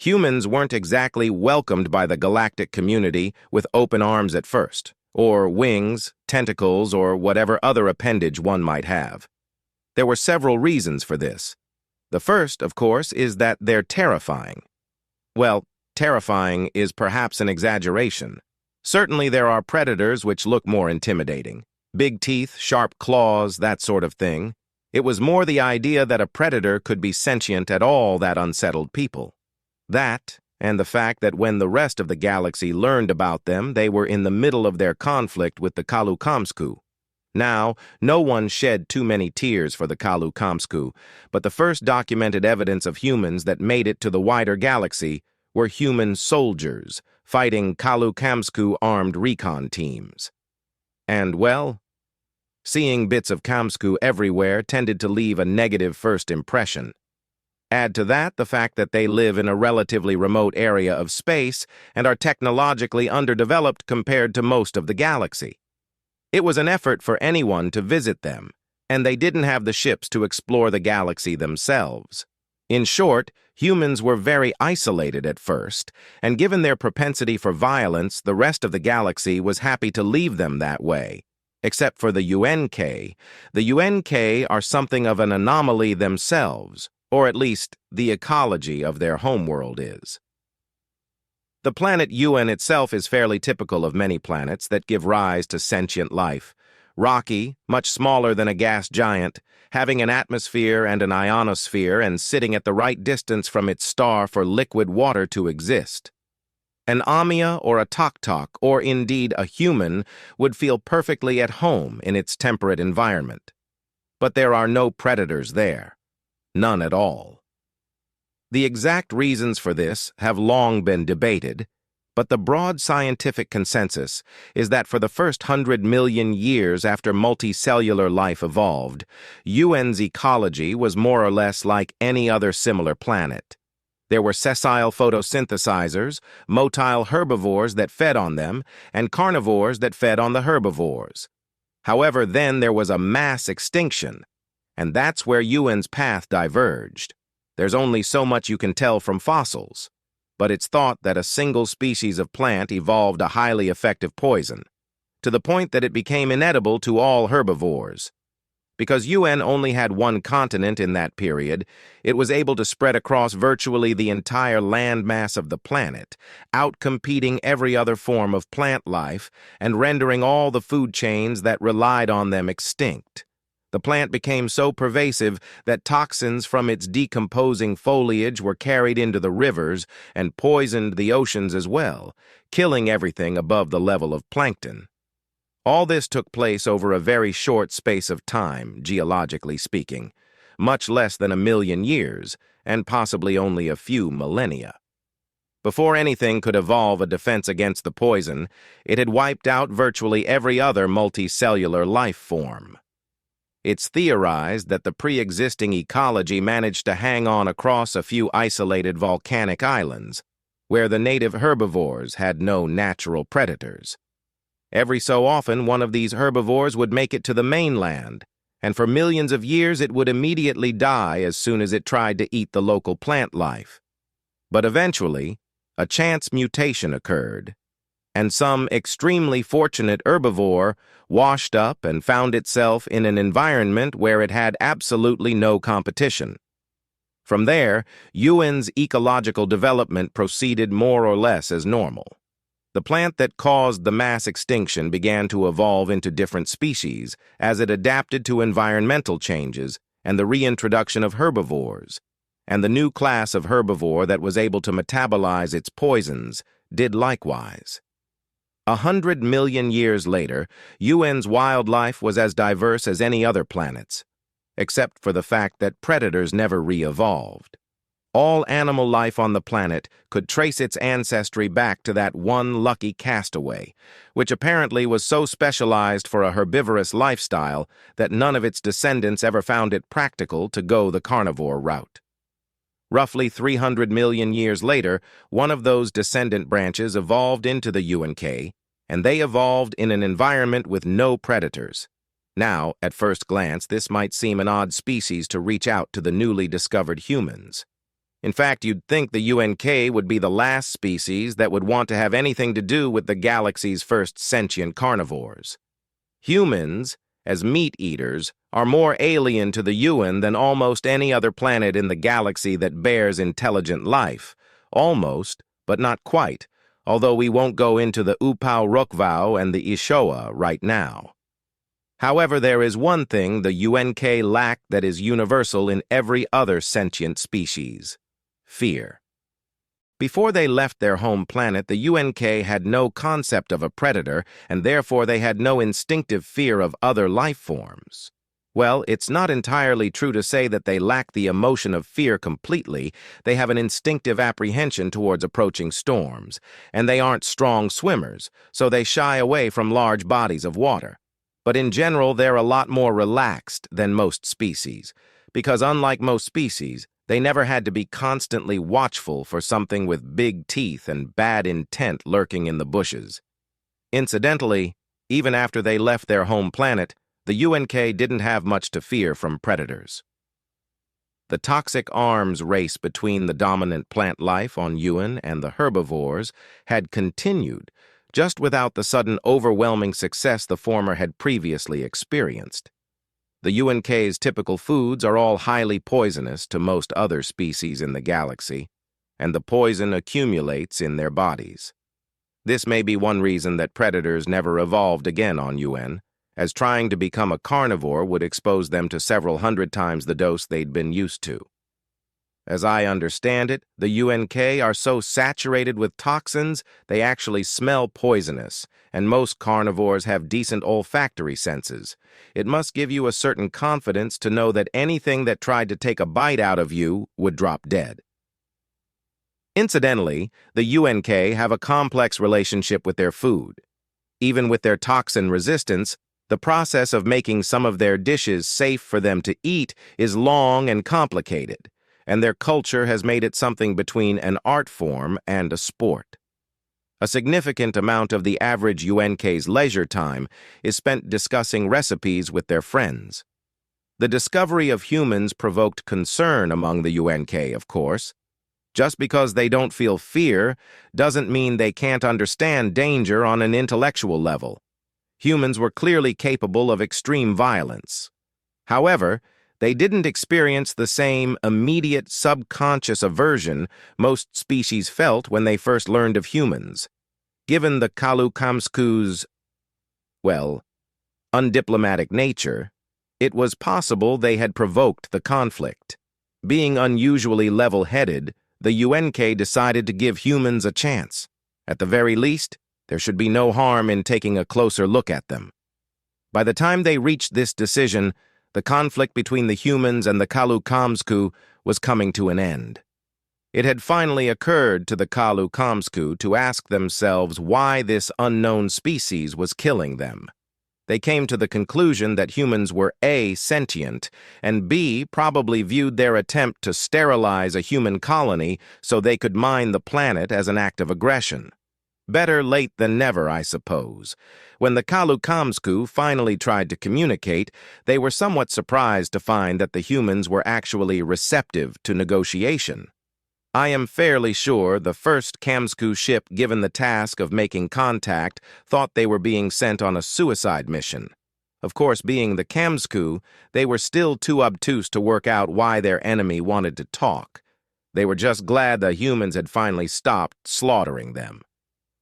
Humans weren't exactly welcomed by the galactic community with open arms at first, or wings, tentacles, or whatever other appendage one might have. There were several reasons for this. The first, of course, is that they're terrifying. Well, terrifying is perhaps an exaggeration. Certainly there are predators which look more intimidating. Big teeth, sharp claws, that sort of thing. It was more the idea that a predator could be sentient at all that unsettled people. That, and the fact that when the rest of the galaxy learned about them, they were in the middle of their conflict with the Kalu-Kamsku. Now, no one shed too many tears for the Kalu-Kamsku, but the first documented evidence of humans that made it to the wider galaxy were human soldiers fighting Kalu-Kamsku armed recon teams. And, well, seeing bits of Kamsku everywhere tended to leave a negative first impression. Add to that the fact that they live in a relatively remote area of space and are technologically underdeveloped compared to most of the galaxy. It was an effort for anyone to visit them, and they didn't have the ships to explore the galaxy themselves. In short, humans were very isolated at first, and given their propensity for violence, the rest of the galaxy was happy to leave them that way. Except for the UNK. The UNK are something of an anomaly themselves, or at least the ecology of their homeworld is. The planet UN itself is fairly typical of many planets that give rise to sentient life. Rocky, much smaller than a gas giant, having an atmosphere and an ionosphere and sitting at the right distance from its star for liquid water to exist. An Amia or a Tok-Tok, or indeed a human, would feel perfectly at home in its temperate environment. But there are no predators there. None at all. The exact reasons for this have long been debated, but the broad scientific consensus is that for the first 100 million years after multicellular life evolved, UN's ecology was more or less like any other similar planet. There were sessile photosynthesizers, motile herbivores that fed on them, and carnivores that fed on the herbivores. However, then there was a mass extinction, and that's where UN's path diverged. There's only so much you can tell from fossils, but it's thought that a single species of plant evolved a highly effective poison, to the point that it became inedible to all herbivores. Because UN only had one continent in that period, it was able to spread across virtually the entire landmass of the planet, outcompeting every other form of plant life and rendering all the food chains that relied on them extinct. The plant became so pervasive that toxins from its decomposing foliage were carried into the rivers and poisoned the oceans as well, killing everything above the level of plankton. All this took place over a very short space of time, geologically speaking, much less than 1 million years, and possibly only a few millennia. Before anything could evolve a defense against the poison, it had wiped out virtually every other multicellular life form. It's theorized that the pre-existing ecology managed to hang on across a few isolated volcanic islands, where the native herbivores had no natural predators. Every so often, one of these herbivores would make it to the mainland, and for millions of years it would immediately die as soon as it tried to eat the local plant life. But eventually, a chance mutation occurred, and some extremely fortunate herbivore washed up and found itself in an environment where it had absolutely no competition. From there, UN's ecological development proceeded more or less as normal. The plant that caused the mass extinction began to evolve into different species as it adapted to environmental changes and the reintroduction of herbivores, and the new class of herbivore that was able to metabolize its poisons did likewise. 100 million years later, UN's wildlife was as diverse as any other planet's, except for the fact that predators never re-evolved. All animal life on the planet could trace its ancestry back to that one lucky castaway, which apparently was so specialized for a herbivorous lifestyle that none of its descendants ever found it practical to go the carnivore route. Roughly 300 million years later, one of those descendant branches evolved into the UNK, and they evolved in an environment with no predators. Now, at first glance, this might seem an odd species to reach out to the newly discovered humans. In fact, you'd think the UNK would be the last species that would want to have anything to do with the galaxy's first sentient carnivores. Humans, as meat eaters, are more alien to the UN than almost any other planet in the galaxy that bears intelligent life. Almost, but not quite, although we won't go into the WRickWrites and the HFY right now. However, there is one thing the UNK lack that is universal in every other sentient species: fear. Before they left their home planet, the UNK had no concept of a predator, and therefore they had no instinctive fear of other life forms. Well, it's not entirely true to say that they lack the emotion of fear completely. They have an instinctive apprehension towards approaching storms, and they aren't strong swimmers, so they shy away from large bodies of water. But in general, they're a lot more relaxed than most species, because unlike most species, they never had to be constantly watchful for something with big teeth and bad intent lurking in the bushes. Incidentally, even after they left their home planet, the UNK didn't have much to fear from predators. The toxic arms race between the dominant plant life on UN and the herbivores had continued, just without the sudden overwhelming success the former had previously experienced. The UNK's typical foods are all highly poisonous to most other species in the galaxy, and the poison accumulates in their bodies. This may be one reason that predators never evolved again on UN, as trying to become a carnivore would expose them to several hundred times the dose they'd been used to. As I understand it, the UNK are so saturated with toxins they actually smell poisonous, and most carnivores have decent olfactory senses. It must give you a certain confidence to know that anything that tried to take a bite out of you would drop dead. Incidentally, the UNK have a complex relationship with their food. Even with their toxin resistance, the process of making some of their dishes safe for them to eat is long and complicated, and their culture has made it something between an art form and a sport. A significant amount of the average UNK's leisure time is spent discussing recipes with their friends. The discovery of humans provoked concern among the UNK, of course. Just because they don't feel fear doesn't mean they can't understand danger on an intellectual level. Humans were clearly capable of extreme violence. However, they didn't experience the same immediate subconscious aversion most species felt when they first learned of humans. Given the Kalukamsku's, undiplomatic nature, it was possible they had provoked the conflict. Being unusually level-headed, the UNK decided to give humans a chance. At the very least, there should be no harm in taking a closer look at them. By the time they reached this decision, the conflict between the humans and the Kalukamsku was coming to an end. It had finally occurred to the Kalukamsku to ask themselves why this unknown species was killing them. They came to the conclusion that humans were A, sentient, and B, probably viewed their attempt to sterilize a human colony so they could mine the planet as an act of aggression. Better late than never, I suppose. When the Kalukamsku finally tried to communicate, they were somewhat surprised to find that the humans were actually receptive to negotiation. I am fairly sure the first Kamsku ship given the task of making contact thought they were being sent on a suicide mission. Of course, being the Kamsku, they were still too obtuse to work out why their enemy wanted to talk. They were just glad the humans had finally stopped slaughtering them.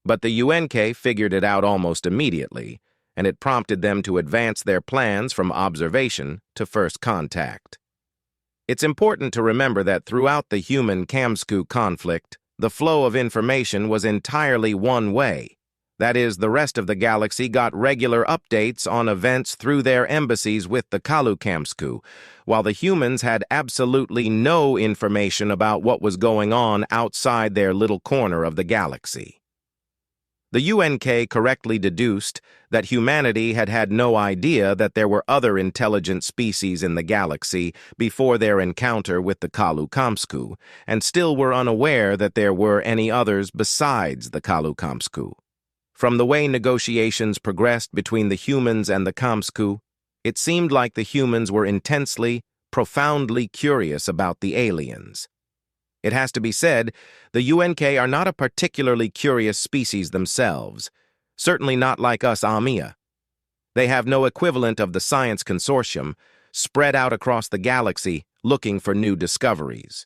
But the UNK figured it out almost immediately, and it prompted them to advance their plans from observation to first contact. It's important to remember that throughout the human-Kamsku conflict, the flow of information was entirely one way. That is, the rest of the galaxy got regular updates on events through their embassies with the Kalukamsku, while the humans had absolutely no information about what was going on outside their little corner of the galaxy. The UNK correctly deduced that humanity had had no idea that there were other intelligent species in the galaxy before their encounter with the Kalukamsku, and still were unaware that there were any others besides the Kalukamsku. From the way negotiations progressed between the humans and the Kamsku, it seemed like the humans were intensely, profoundly curious about the aliens. It has to be said, the UNK are not a particularly curious species themselves, certainly not like us Amia. They have no equivalent of the science consortium, spread out across the galaxy looking for new discoveries.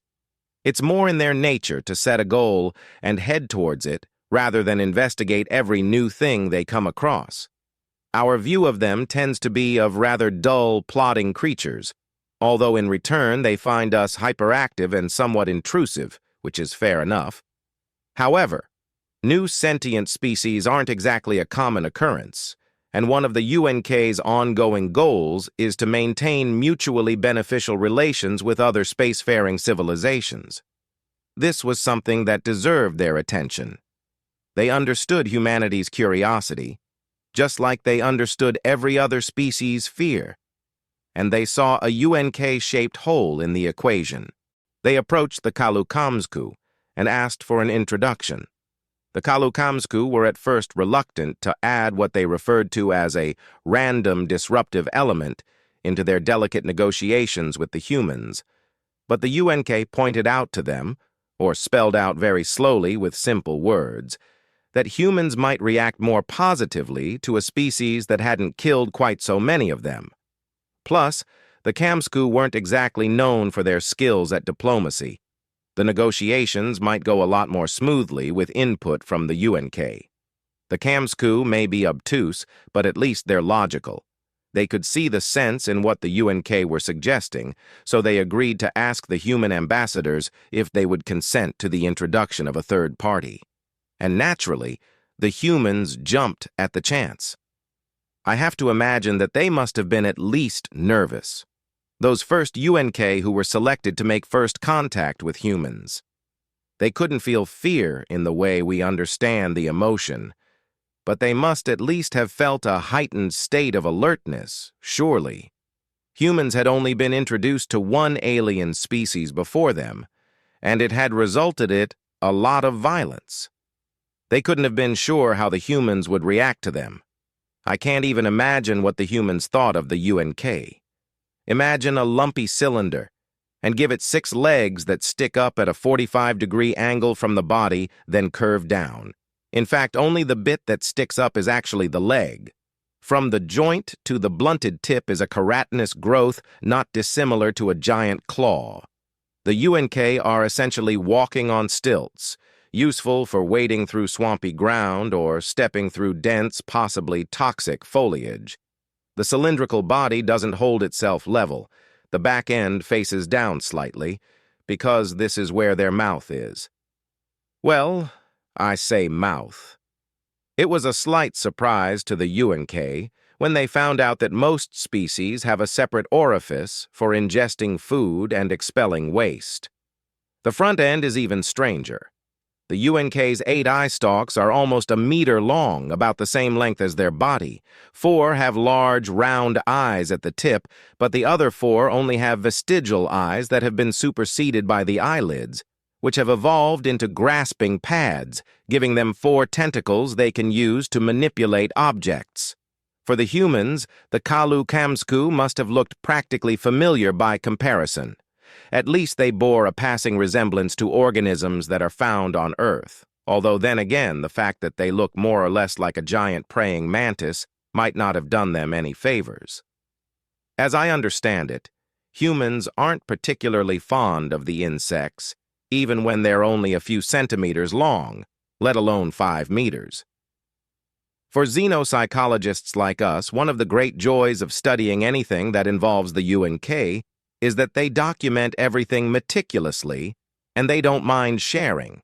It's more in their nature to set a goal and head towards it rather than investigate every new thing they come across. Our view of them tends to be of rather dull, plodding creatures, although in return they find us hyperactive and somewhat intrusive, which is fair enough. However, new sentient species aren't exactly a common occurrence, and one of the UNK's ongoing goals is to maintain mutually beneficial relations with other spacefaring civilizations. This was something that deserved their attention. They understood humanity's curiosity, just like they understood every other species' fear, and they saw a UNK-shaped hole in the equation. They approached the Kalukamsku and asked for an introduction. The Kalukamsku were at first reluctant to add what they referred to as a random disruptive element into their delicate negotiations with the humans, but the UNK pointed out to them, or spelled out very slowly with simple words, that humans might react more positively to a species that hadn't killed quite so many of them. Plus, the Kamsku weren't exactly known for their skills at diplomacy. The negotiations might go a lot more smoothly with input from the UNK. The Kamsku may be obtuse, but at least they're logical. They could see the sense in what the UNK were suggesting, so they agreed to ask the human ambassadors if they would consent to the introduction of a third party. And naturally, the humans jumped at the chance. I have to imagine that they must have been at least nervous. Those first UNK who were selected to make first contact with humans. They couldn't feel fear in the way we understand the emotion, but they must at least have felt a heightened state of alertness, surely. Humans had only been introduced to one alien species before them, and it had resulted in a lot of violence. They couldn't have been sure how the humans would react to them. I can't even imagine what the humans thought of the UNK. Imagine a lumpy cylinder, and give it 6 legs that stick up at a 45-degree angle from the body, then curve down. In fact, only the bit that sticks up is actually the leg. From the joint to the blunted tip is a keratinous growth not dissimilar to a giant claw. The UNK are essentially walking on stilts, useful for wading through swampy ground or stepping through dense, possibly toxic foliage. The cylindrical body doesn't hold itself level. The back end faces down slightly, because this is where their mouth is. Well, I say mouth. It was a slight surprise to the UNK when they found out that most species have a separate orifice for ingesting food and expelling waste. The front end is even stranger. The UNK's 8 eye stalks are almost a meter long, about the same length as their body. 4 have large, round eyes at the tip, but the other 4 only have vestigial eyes that have been superseded by the eyelids, which have evolved into grasping pads, giving them 4 tentacles they can use to manipulate objects. For the humans, the Kalu Kamsku must have looked practically familiar by comparison. At least they bore a passing resemblance to organisms that are found on Earth, although then again the fact that they look more or less like a giant praying mantis might not have done them any favors. As I understand it, humans aren't particularly fond of the insects, even when they're only a few centimeters long, let alone 5 meters. For xenopsychologists like us, one of the great joys of studying anything that involves the UNK is that they document everything meticulously, and they don't mind sharing.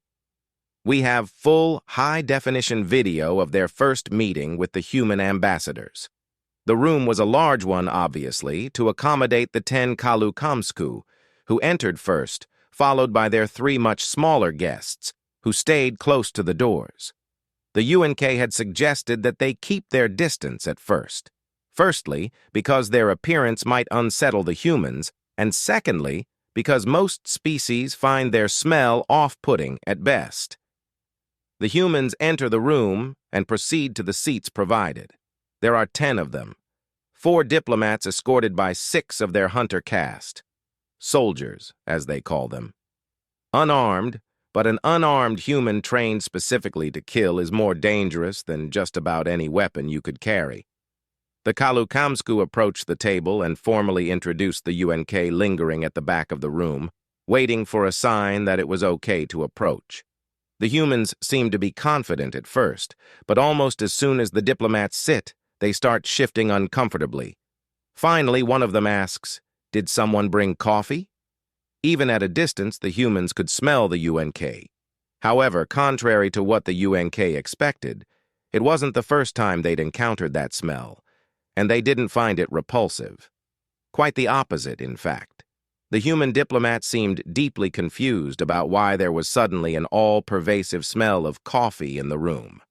We have full, high-definition video of their first meeting with the human ambassadors. The room was a large one, obviously, to accommodate the 10 Kalukamsku, who entered first, followed by their 3 much smaller guests, who stayed close to the doors. The UNK had suggested that they keep their distance at first. Firstly, because their appearance might unsettle the humans, and secondly, because most species find their smell off-putting at best. The humans enter the room and proceed to the seats provided. There are 10 of them, 4 diplomats escorted by 6 of their hunter caste, soldiers, as they call them. Unarmed, but an unarmed human trained specifically to kill is more dangerous than just about any weapon you could carry. The Kalukamsku approached the table and formally introduced the UNK lingering at the back of the room, waiting for a sign that it was okay to approach. The humans seem to be confident at first, but almost as soon as the diplomats sit, they start shifting uncomfortably. Finally, one of them asks, "Did someone bring coffee?" Even at a distance, the humans could smell the UNK. However, contrary to what the UNK expected, it wasn't the first time they'd encountered that smell, and they didn't find it repulsive. Quite the opposite, in fact. The human diplomat seemed deeply confused about why there was suddenly an all-pervasive smell of coffee in the room,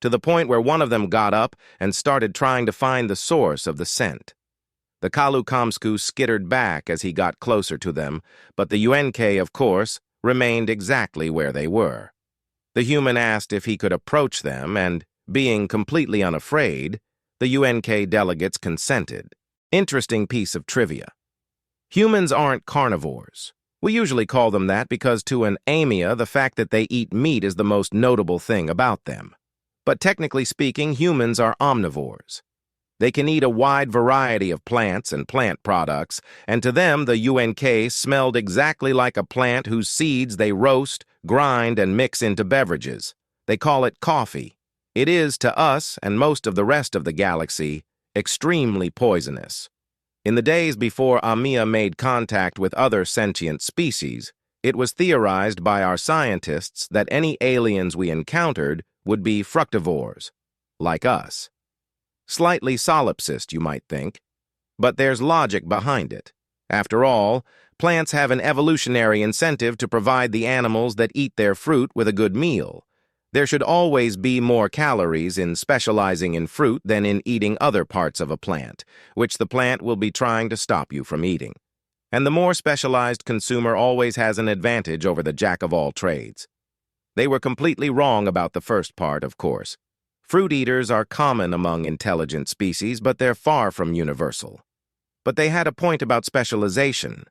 to the point where one of them got up and started trying to find the source of the scent. The Kalukamsku skittered back as he got closer to them, but the UNK, of course, remained exactly where they were. The human asked if he could approach them, and, being completely unafraid, the UNK delegates consented. Interesting piece of trivia. Humans aren't carnivores. We usually call them that because to an amia, the fact that they eat meat is the most notable thing about them. But technically speaking, humans are omnivores. They can eat a wide variety of plants and plant products, and to them the UNK smelled exactly like a plant whose seeds they roast, grind, and mix into beverages. They call it coffee. It is, to us and most of the rest of the galaxy, extremely poisonous. In the days before Amia made contact with other sentient species, it was theorized by our scientists that any aliens we encountered would be fructivores, like us. Slightly solipsist, you might think, but there's logic behind it. After all, plants have an evolutionary incentive to provide the animals that eat their fruit with a good meal. There should always be more calories in specializing in fruit than in eating other parts of a plant, which the plant will be trying to stop you from eating. And the more specialized consumer always has an advantage over the jack-of-all-trades. They were completely wrong about the first part, of course. Fruit eaters are common among intelligent species, but they're far from universal. But they had a point about specialization.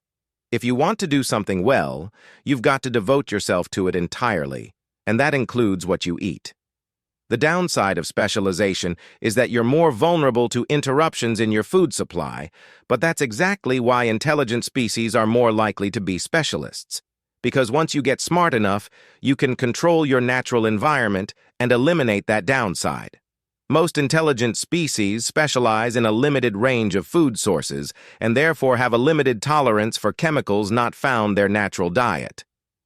If you want to do something well, you've got to devote yourself to it entirely, and that includes what you eat. The downside of specialization is that you're more vulnerable to interruptions in your food supply, but that's exactly why intelligent species are more likely to be specialists. Because once you get smart enough, you can control your natural environment and eliminate that downside. Most intelligent species specialize in a limited range of food sources and therefore have a limited tolerance for chemicals not found their natural diet.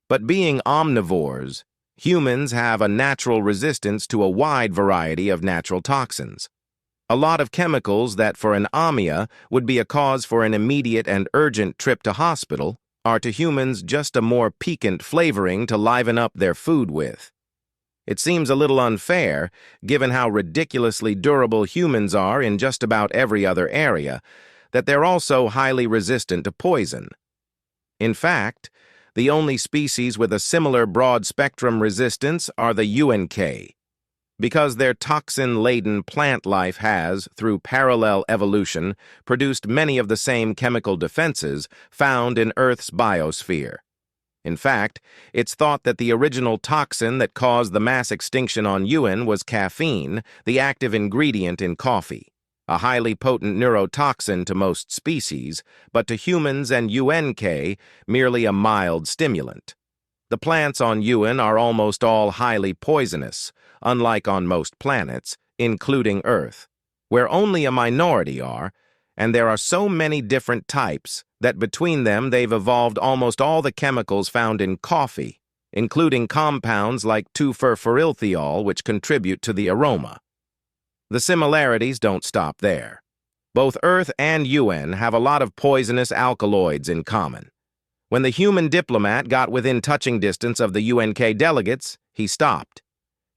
But being omnivores, humans have a natural resistance to a wide variety of natural toxins. A lot of chemicals that for an amia would be a cause for an immediate and urgent trip to hospital are to humans just a more piquant flavoring to liven up their food with. It seems a little unfair, given how ridiculously durable humans are in just about every other area, that they're also highly resistant to poison. In fact, the only species with a similar broad-spectrum resistance are the UNK, because their toxin-laden plant life has, through parallel evolution, produced many of the same chemical defenses found in Earth's biosphere. In fact, it's thought that the original toxin that caused the mass extinction on Yuan was caffeine, the active ingredient in coffee, a highly potent neurotoxin to most species, but to humans and UNK, merely a mild stimulant. The plants on Yuan are almost all highly poisonous, unlike on most planets, including Earth, where only a minority are, and there are so many different types that between them they've evolved almost all the chemicals found in coffee, including compounds like 2,4-furylthiol, which contribute to the aroma. The similarities don't stop there. Both Earth and UN have a lot of poisonous alkaloids in common. When the human diplomat got within touching distance of the UNK delegates, he stopped.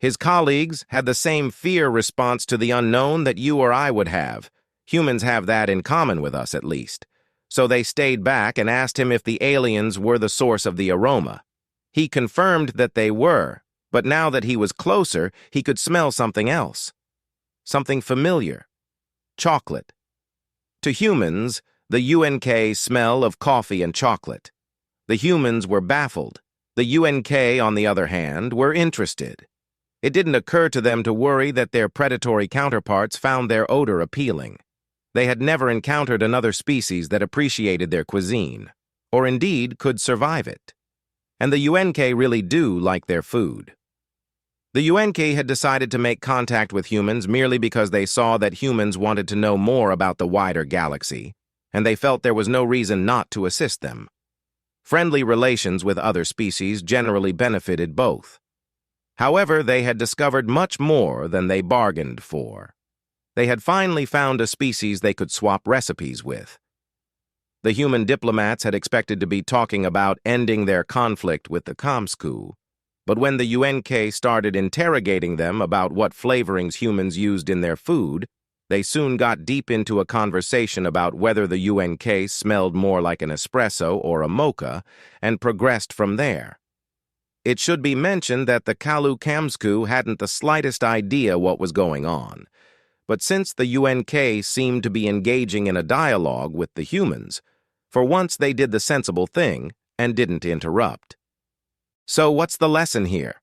His colleagues had the same fear response to the unknown that you or I would have. Humans have that in common with us, at least. So they stayed back and asked him if the aliens were the source of the aroma. He confirmed that they were, but now that he was closer, he could smell something else. Something familiar. Chocolate. To humans, the UNK smell of coffee and chocolate. The humans were baffled. The UNK, on the other hand, were interested. It didn't occur to them to worry that their predatory counterparts found their odor appealing. They had never encountered another species that appreciated their cuisine, or indeed could survive it. And the UNK really do like their food. The UNK had decided to make contact with humans merely because they saw that humans wanted to know more about the wider galaxy, and they felt there was no reason not to assist them. Friendly relations with other species generally benefited both. However, they had discovered much more than they bargained for. They had finally found a species they could swap recipes with. The human diplomats had expected to be talking about ending their conflict with the Kamsku, but when the UNK started interrogating them about what flavorings humans used in their food, they soon got deep into a conversation about whether the UNK smelled more like an espresso or a mocha, and progressed from there. It should be mentioned that the Kalu Kamsku hadn't the slightest idea what was going on, but since the UNK seemed to be engaging in a dialogue with the humans, for once they did the sensible thing and didn't interrupt. So what's the lesson here?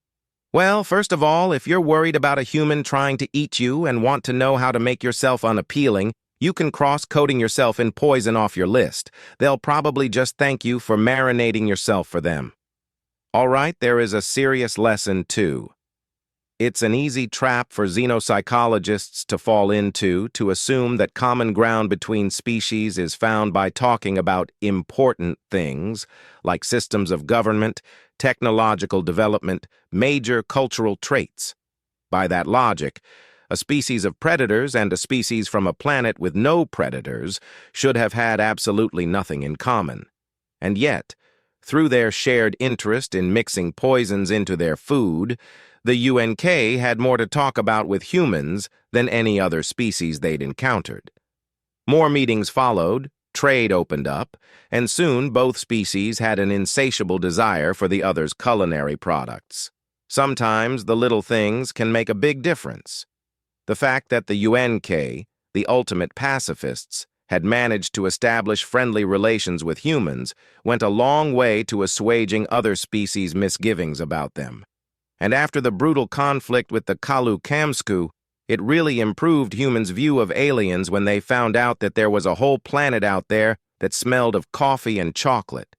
Well, first of all, if you're worried about a human trying to eat you and want to know how to make yourself unappealing, you can cross-coating yourself in poison off your list. They'll probably just thank you for marinating yourself for them. All right, there is a serious lesson too. It's an easy trap for xenopsychologists to fall into to assume that common ground between species is found by talking about important things like systems of government, technological development, major cultural traits. By that logic, a species of predators and a species from a planet with no predators should have had absolutely nothing in common. And yet, through their shared interest in mixing poisons into their food, the UNK had more to talk about with humans than any other species they'd encountered. More meetings followed, trade opened up, and soon both species had an insatiable desire for the other's culinary products. Sometimes the little things can make a big difference. The fact that the UNK, the ultimate pacifists, had managed to establish friendly relations with humans went a long way to assuaging other species' misgivings about them. And after the brutal conflict with the Kalu Kamsku, it really improved humans' view of aliens when they found out that there was a whole planet out there that smelled of coffee and chocolate.